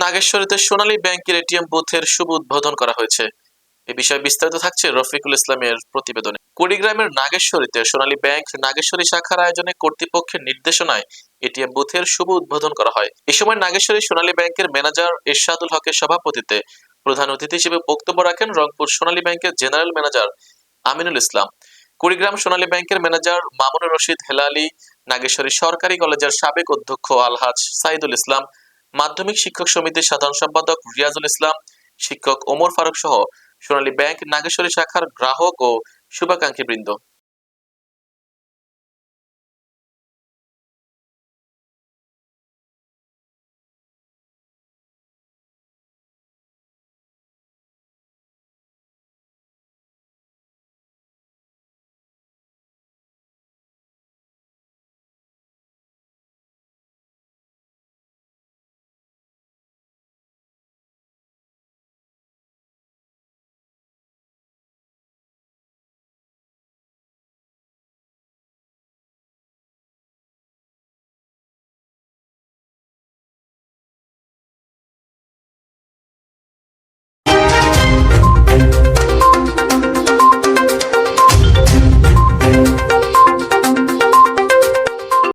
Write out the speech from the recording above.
নাগেশ্বরীতে সোনালী ব্যাংকের এটিএম বুথের শুভ উদ্বোধন করা হয়েছে। এ বিষয়ে বিস্তারিত থাকছে রফিকুল ইসলামের প্রতিবেদনে। কুড়িগ্রামের নাগেশ্বরীতে সোনালী ব্যাংক নাগেশ্বরী শাখার আয়োজনে কর্তৃপক্ষের নির্দেশনায় এটিএম বুথের শুভ উদ্বোধন করা হয়। এ সময় নাগেশ্বরী সোনালী ব্যাংকের ম্যানেজার এরশাদুল হকের সভাপতিত্বে প্রধান অতিথি হিসেবে বক্তব্য রাখেন রংপুর সোনালী ব্যাংকের জেনারেল ম্যানেজার আমিনুল ইসলাম, কুড়িগ্রাম সোনালী ব্যাংকের ম্যানেজার মামুনুর রশিদ হেলালি, নাগেশ্বরী সরকারি কলেজের সাবেক অধ্যক্ষ আলহাজ সাইদুল ইসলাম, মাধ্যমিক শিক্ষক সমিতির সাধারণ সম্পাদক রিয়াজুল ইসলাম, শিক্ষক ওমর ফারুক সহ সোনালী ব্যাংক নাগেশ্বরী শাখার গ্রাহক ও শুভাকাঙ্ক্ষী বৃন্দ।